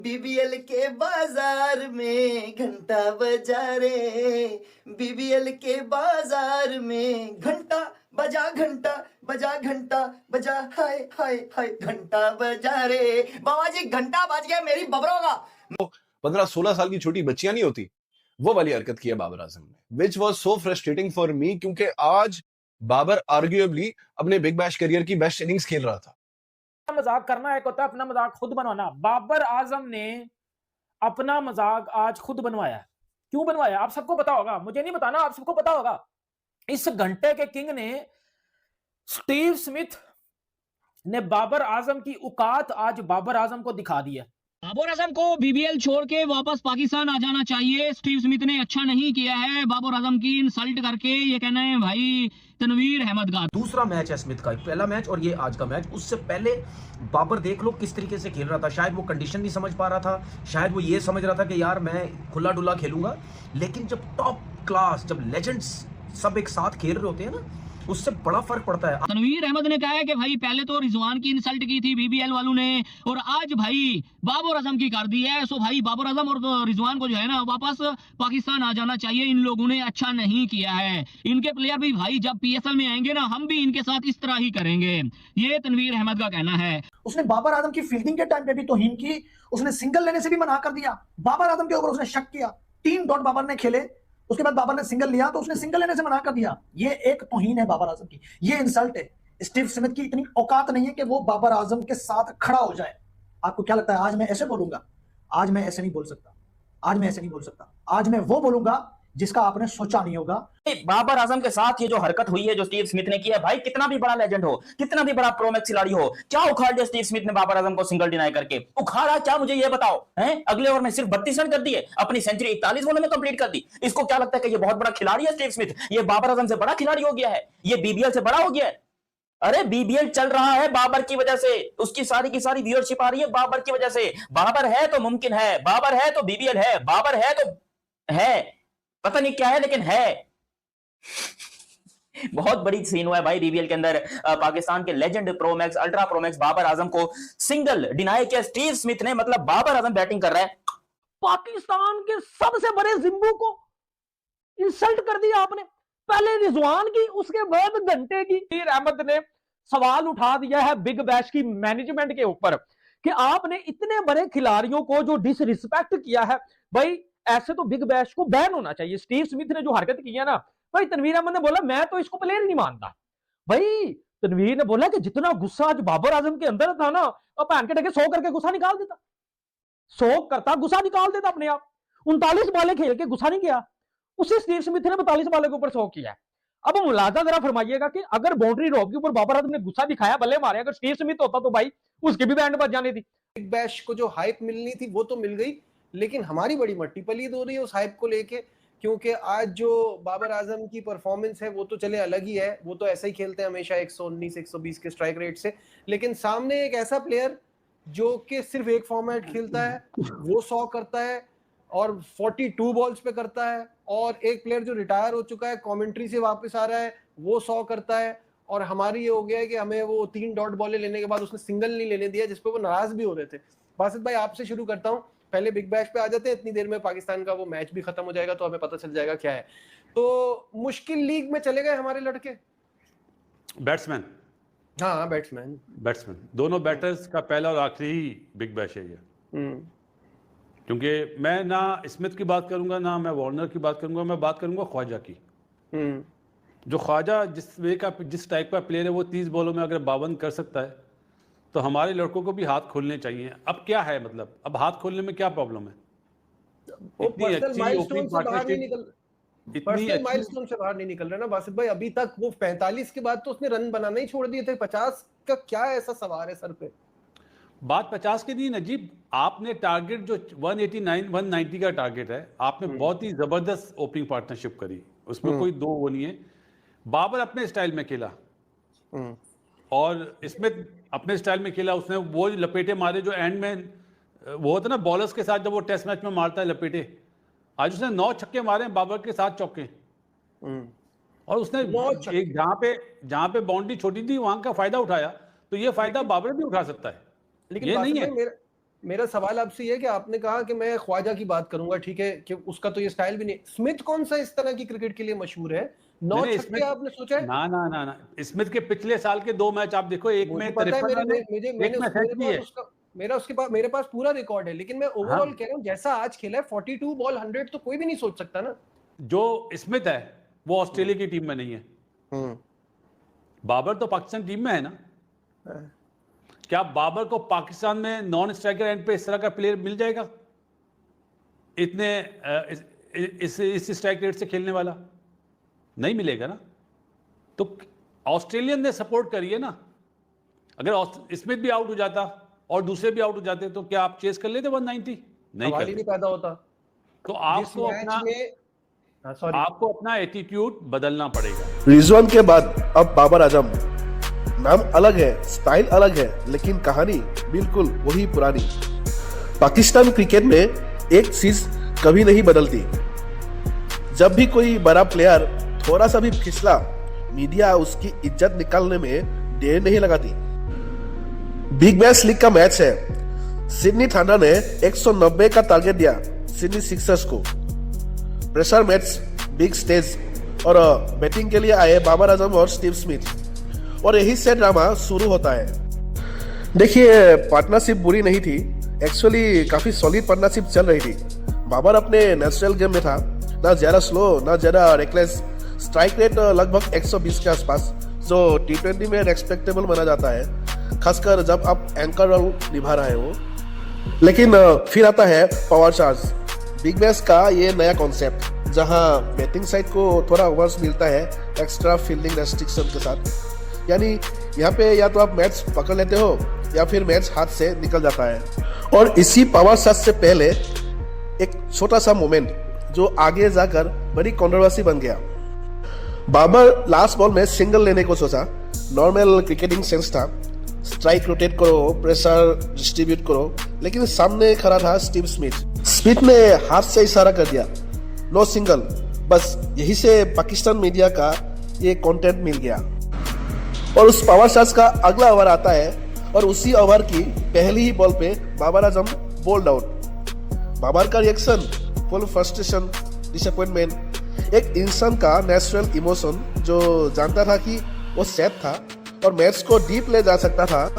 BBL के बाजार में घंटा बजा रे, बीबीएल के बाजार में घंटा बजा, घंटा बजा, घंटा बजा, हाय हाय हाय घंटा बजा रे। बाबा जी घंटा बज गया मेरी बबरों का। 15-16 साल की छोटी बच्चियां नहीं होती, वो वाली हरकत की है बाबर आजम ने, which was so frustrating for me, क्योंकि आज बाबर आर्ग्यूएबली अपने बिग बैश करियर की बेस्ट इनिंग्स खेल रहा था। मजाक करना एक होता है, अपना मजाक खुद बनवाना। बाबर आजम ने अपना मजाक आज खुद बनवाया। क्यों बनवाया आप सबको पता होगा, मुझे नहीं बताना, आप सबको पता होगा। इस घंटे के किंग ने, स्टीव स्मिथ ने बाबर आजम की औकात आज बाबर आजम को दिखा दी है। बाबर आजम को बीबीएल छोड़ के वापस पाकिस्तान आ जाना चाहिए। स्टीव स्मिथ ने अच्छा नहीं किया है बाबर आजम की इंसल्ट करके, ये कहना है भाई तनवीर अहमद का। दूसरा मैच है स्मिथ का, पहला मैच और ये आज का मैच। उससे पहले बाबर देख लो किस तरीके से खेल रहा था। शायद वो कंडीशन नहीं समझ पा रहा था, शायद वो ये समझ रहा था कि यार मैं खुला डुला खेलूंगा, लेकिन जब टॉप क्लास, जब लेजेंड्स सब एक साथ खेल रहे होते हैं ना, उससे बड़ा फर्क पड़ता है। तनवीर अहमद ने कहा है कि भाई पहले तो रिजवान की इंसल्ट की थी बीबीएल वालों ने, और आज भाई बाबर आजम की कर दी है। सो भाई बाबर आजम और रिजवान को जो है ना वापस पाकिस्तान आ जाना चाहिए। इन लोगों ने अच्छा नहीं किया है। इनके प्लेयर भी भाई जब पीएसएल में आएंगे ना, हम भी इनके साथ इस तरह ही करेंगे, ये तनवीर अहमद का कहना है। उसने बाबर आजम की फील्डिंग के टाइम पे भी तौहीन की, उसने सिंगल लेने से भी मना कर दिया। बाबर आजम के ऊपर उसने शक किया, 3 डॉट बाबर ने खेले, उसके बाद बाबर ने सिंगल लिया तो उसने सिंगल लेने से मना कर दिया। ये एक तौहीन है बाबर आजम की, ये इंसल्ट है। स्टीव स्मिथ की इतनी औकात नहीं है कि वो बाबर आजम के साथ खड़ा हो जाए। आपको क्या लगता है आज मैं ऐसे बोलूंगा? आज मैं ऐसे नहीं बोल सकता, आज मैं ऐसे नहीं बोल सकता। आज मैं वो बोलूंगा जिसका आपने सोचा नहीं होगा। बाबर आजम के साथ ये जो हरकत हुई है, जो स्टीव स्मिथ ने किया, भाई कितना भी बड़ा लेजेंड हो, कितना भी बड़ा प्रोमैक्स खिलाड़ी हो, क्या उखाड़ दिया स्टीव स्मिथ ने बाबर आजम को सिंगल डिनाई करके? उखाड़ा क्या, मुझे ये बताओ हैं? अगले ओवर में सिर्फ 32 रन कर दिए, अपनी सेंचुरी 41 बॉलों में कंप्लीट कर दी। इसको क्या लगता है कि ये बहुत बड़ा खिलाड़ी है स्टीव स्मिथ? ये बाबर आजम से बड़ा खिलाड़ी हो गया है, ये बीबीएल से बड़ा हो गया है। अरे बीबीएल चल रहा है बाबर की वजह से, उसकी सारी की सारी व्यूअरशिप आ रही है बाबर की वजह से। बाबर है तो मुमकिन है, बाबर है तो बीबीएल है, बाबर है तो है, पता नहीं क्या है लेकिन है। बहुत बड़ी सीन हुआ है भाई बीबीएल के अंदर। पाकिस्तान के legend pro max, ultra pro max Babar Azam को सिंगल डिनाई किया स्टीव स्मिथ ने। मतलब बाबर आजम बैटिंग कर रहा है, पाकिस्तान के सबसे बड़े जिम्बू को इंसल्ट कर दिया आपने। पहले रिजवान की, उसके बाद घंटे की। तनवीर अहमद ने सवाल उठा दिया है बिग बैश की मैनेजमेंट के ऊपर कि आपने इतने बड़े खिलाड़ियों को जो डिसरिस्पेक्ट किया है, भाई ऐसे तो बिग बैश को बैन होना चाहिए। स्टीव स्मिथ ने जो हरकत की है ना भाई, तनवीर अहमद ने बोला मैं तो इसको प्लेयर नहीं मानता। भाई तनवीर ने बोला कि जितना गुस्सा आज बाबर आजम के अंदर था ना, और भैन के टके 100 करके गुस्सा निकाल देता, 100 करता गुस्सा निकाल देता अपने आप। 39 बॉलें खेल के गुस्सा नहीं किया, उसे स्टीव स्मिथ ने 42 बॉलों के ऊपर 100 किया। अब मुलाजा जरा फरमाइएगा कि अगर बाउंड्री ड्रॉप के ऊपर बाबर आजम ने गुस्सा दिखाया, बल्ले मारे, अगर स्टीव स्मिथ होता तो भाई उसकी भी बैंड बज जानी थी। बिग बैश को जो हाइप मिलनी थी वो तो मिल गई, लेकिन हमारी बड़ी मट्टी पलीद हो रही है उस हाइप को लेके, क्योंकि आज जो बाबर आजम की परफॉर्मेंस है वो तो चले अलग ही है। वो तो ऐसा ही खेलते हैं हमेशा 119 120 के स्ट्राइक रेट से, लेकिन सामने एक ऐसा प्लेयर जो कि सिर्फ एक फॉर्मेट खेलता है, वो 100 करता है और 42 बॉल्स पे करता है, और एक प्लेयर जो रिटायर हो चुका है, कमेंट्री से वापस आ रहा है, वो 100 करता है। और हमारी ये हो गया है कि हमें वो 3 डॉट बॉलें लेने के बाद उसने सिंगल नहीं लेने दिया, जिसपे वो नाराज भी हो रहे थे। बासित भाई आपसे शुरू करता हूँ, पहले बिग बैश पे आ जाते हैं, इतनी देर में पाकिस्तान का वो मैच भी खत्म हो जाएगा तो हमें पता चल जाएगा क्या है। तो मुश्किल लीग में चले गए हमारे लड़के बैट्समैन। हाँ बैट्समैन, दोनों बैटर्स का पहला और आखिरी बिग बैश है ये। क्योंकि मैं ना स्मिथ की बात करूंगा, ना मैं वार्नर की बात करूंगा, मैं बात करूंगा ख्वाजा की। जो ख्वाजा जिस टाइप का प्लेयर है, वो 30 बॉलों में अगर 52 कर सकता है तो हमारे लड़कों को भी हाथ खोलने चाहिए। अब क्या है मतलब, अब हाथ खोलने में क्या प्रॉब्लम है? पर्सनल माइलस्टोन से बाहर नहीं निकल रहा ना बासित भाई। अभी तक वो 45 के बाद तो उसने रन बनाना ही छोड़ दिए थे। 50 का क्या ऐसा सवार है सर पे? बात 50 की नहीं नजीब, आपने टारगेट जो 189 190 का टारगेट है, आपने बहुत ही जबरदस्त ओपनिंग पार्टनरशिप करी, उसमें कोई दो वो नहीं है। बाबर अपने स्टाइल में खेला और स्मिथ अपने स्टाइल में खेला। उसने वो लपेटे मारे जो एंड में वो होता ना बॉलर्स के साथ जब वो टेस्ट मैच में मारता है लपेटे, आज उसने 9 छक्के मारे बाबर के साथ चौके। और उसने एक जहां पे बाउंड्री छोटी थी वहां का फायदा उठाया, तो ये फायदा बाबर भी उठा सकता है। लेकिन ये नहीं है। मेरा सवाल आपसे ये है कि आपने कहा कि मैं ख्वाजा की बात करूंगा, ठीक है, कि उसका तो ये स्टाइल भी नहीं। स्मिथ कौन सा इस तरह की क्रिकेट के लिए मशहूर है? 9 नहीं, छक्के आपने सोचा है? ना स्मिथ के पिछले साल के 2 मैच आप देखो, एक मुझे में पता है, 53 रन, एक में सेंचुरी है। मेरे पास पूरा रिकॉर्ड है, लेकिन मैं ओवरऑल हाँ। कह रहा हूँ जैसा आज खेला है 42 बॉल 100 तो कोई भी नहीं सोच सकता ना। जो स्मिथ है वो ऑस्ट्रेलिया की टीम में नहीं है। बाबर तो पाकिस्तान टीम में है ना। क्या बाबर को पाकिस्तान में नॉन स्ट्राइकर एंड पे इस तरह का प्लेयर मिल जाएगा, इतने इस स्ट्राइक रेट से खेलने वाला? नहीं मिलेगा ना। तो ऑस्ट्रेलियन ने सपोर्ट करी है ना। अगर स्मिथ भी आउट हो जाता और दूसरे भी आउट हो जाते तो क्या आप चेस कर लेते 190? नहीं सवाल ही नहीं पैदा होता। तो आपको अपना एटीट्यूड बदलना पड़ेगा। रिजवान के बाद अब बाबर आजम, नाम अलग है, स्टाइल अलग है, लेकिन कहानी बिल्कुल वही पुरानी। पाकिस्तान क्रिकेट में एक चीज कभी नहीं बदलती, जब भी कोई बड़ा प्लेयर थोड़ा सा भी फिसला, मीडिया उसकी इज्जत निकालने में देर नहीं लगाती। बिग बैश लीग का मैच है, सिडनी थंडर ने 190 का टारगेट दिया सिडनी सिक्सर्स को। प्रेशर मैच, बिग स्टेज, और बैटिंग के लिए आए बाबर आजम और स्टीव स्मिथ, और यही से ड्रामा शुरू होता है। देखिए, पार्टनरशिप बुरी नहीं थी, एक्चुअली काफी सॉलिड पार्टनरशिप चल रही थी। बाबर अपने नेचुरल गेम में था, ना ज्यादा स्लो ना ज्यादा रेकलेस। स्ट्राइक रेट लगभग 120 के आसपास, जो T20 में रेस्पेक्टेबल माना जाता है, खासकर जब आप एंकर रोल निभा रहे हो। लेकिन फिर आता है पावर चार्ज, बिग बैश का ये नया कॉन्सेप्ट, जहां बैटिंग साइड को थोड़ा ओवर्स मिलता है एक्स्ट्रा फील्डिंग रेस्ट्रिक्शन के साथ। यानी यहाँ पे या तो आप मैच पकड़ लेते हो या फिर मैच हाथ से निकल जाता है। और इसी पावर चार्ज से पहले एक छोटा सा मोमेंट जो आगे जाकर बड़ी कंट्रोवर्सी बन गया। बाबर लास्ट बॉल में सिंगल लेने को सोचा, नॉर्मल क्रिकेटिंग सेंस था, स्ट्राइक रोटेट करो, प्रेशर डिस्ट्रीब्यूट करो, लेकिन सामने खड़ा था स्टीव स्मिथ। स्मिथ ने हाथ से इशारा कर दिया, नो सिंगल। बस यही से पाकिस्तान मीडिया का ये कंटेंट मिल गया। और उस पावर चार्ज का अगला ओवर आता है, और उसी ओवर की पहली ही बॉल पे बाबर आजम बोल्ड आउट। बाबर का रिएक्शन फुल फ्रस्ट्रेशन, डिसअपॉइंटमेंट, एक इंसान का नेचुरल इमोशन जो जानता था कि वो सेफ था और मैच को डीप ले जा सकता था।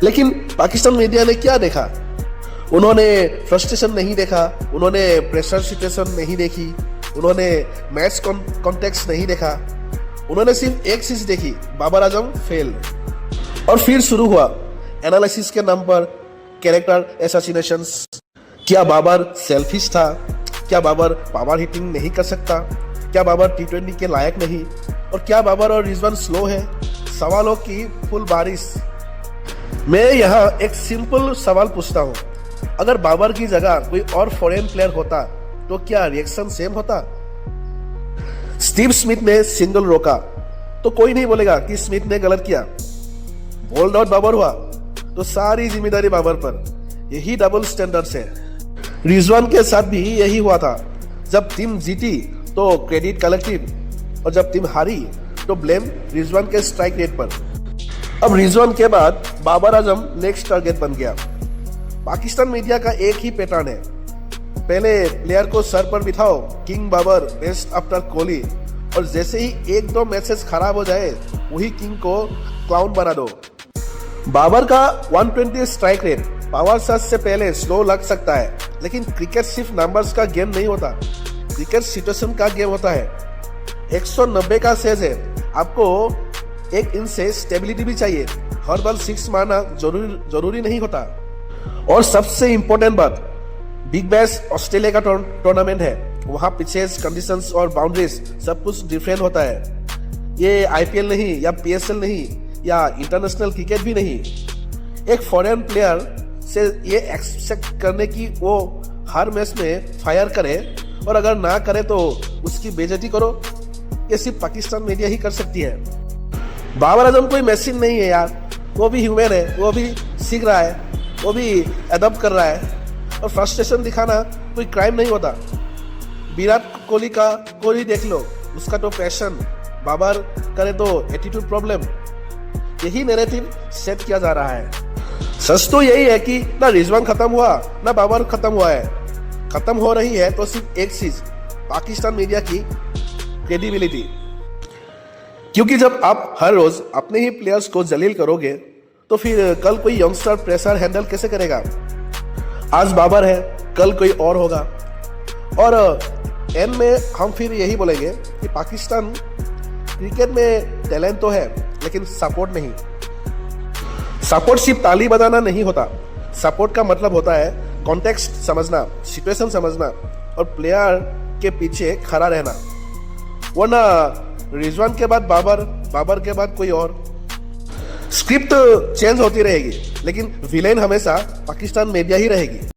लेकिन पाकिस्तान मीडिया ने क्या देखा? उन्होंने फ्रस्ट्रेशन नहीं देखा, उन्होंने प्रेशर सिचुएशन नहीं देखी, उन्होंने मैच कॉन्टेक्स्ट नहीं देखा, उन्होंने सिर्फ एक चीज देखी, बाबर आजम फेल। और फिर शुरू हुआ एनालिसिस के नाम पर कैरेक्टर असैसिनेशंस। क्या बाबर सेल्फिश था? क्या बाबर पावर हिटिंग नहीं कर सकता? क्या बाबर T20 के लायक नहीं? और क्या बाबर और रिजवान स्लो है? सवालों की फुल बारिश। मैं यहाँ एक सिंपल सवाल पूछता हूँ, अगर बाबर की जगह कोई और फॉरेन प्लेयर होता तो क्या रिएक्शन सेम होता? स्टीव स्मिथ ने सिंगल रोका तो कोई नहीं बोलेगा कि स्मिथ ने गलत किया। बोल्ड आउट बाबर हुआ तो सारी जिम्मेदारी बाबर पर। यही डबल स्टैंडर्ड्स है। रिजवान के साथ भी यही हुआ था। जब टीम जीती तो क्रेडिट कलेक्टिव, और जब टीम हारी तो ब्लेम रिजवान के स्ट्राइक रेट पर। अब रिजवान के बाद बाबर आजम नेक्स्ट टारगेट बन गया। पाकिस्तान मीडिया का एक ही पैटर्न है, पहले प्लेयर को सर पर बिठाओ, king Babar, best after Kohli, और जैसे ही एक दो मैचेस खराब हो जाए वही किंग को क्लाउन बना दो। बाबर का 120 स्ट्राइक रेट पावर चार्ज से पहले स्लो लग सकता है, लेकिन क्रिकेट सिर्फ नंबर्स का गेम नहीं होता, क्रिकेट सिचुएशन का गेम होता है। 190 का सेज है, आपको एक इंच से स्टेबिलिटी भी चाहिए। हर बॉल 6 मारना जरूरी नहीं होता। और सबसे इंपॉर्टेंट बात, बिग बैश ऑस्ट्रेलिया का टूर्नामेंट है, वहां पिचेस, कंडीशंस और बाउंड्रीज सब कुछ डिफरेंट होता है। ये IPL नहीं या PSL नहीं या इंटरनेशनल क्रिकेट भी नहीं। एक फॉरेन प्लेयर से ये एक्सपेक्ट करने की वो हर मैच में फायर करे, और अगर ना करे तो उसकी बेइज्जती करो, ये सिर्फ पाकिस्तान मीडिया ही कर सकती है। बाबर आजम कोई मशीन नहीं है यार, वो भी ह्यूमन है, वो भी सीख रहा है, वो भी अडॉप्ट कर रहा है। और फ्रस्ट्रेशन दिखाना कोई क्राइम नहीं होता। विराट कोहली देख लो, उसका तो पैशन, बाबर करे तो एटीट्यूड प्रॉब्लम। यही नैरेटिव सेट किया जा रहा है। सच तो यही है कि ना रिजवान खत्म हुआ ना बाबर खत्म हुआ है। खत्म हो रही है तो सिर्फ एक चीज, पाकिस्तान मीडिया की क्रेडिबिलिटी। क्योंकि जब आप हर रोज अपने ही प्लेयर्स को जलील करोगे तो फिर कल कोई यंगस्टर प्रेशर हैंडल कैसे करेगा। आज बाबर है, कल कोई और होगा। और एंड में हम फिर यही बोलेंगे कि पाकिस्तान क्रिकेट में टैलेंट तो है लेकिन सपोर्ट नहीं। सपोर्ट सिर्फ ताली बजाना नहीं होता। सपोर्ट का मतलब होता है कॉन्टेक्स्ट समझना, सिचुएशन समझना और प्लेयर के पीछे खड़ा रहना। वरना रिजवान के बाद बाबर, बाबर के बाद कोई और। स्क्रिप्ट चेंज होती रहेगी लेकिन विलेन हमेशा पाकिस्तान मीडिया ही रहेगी।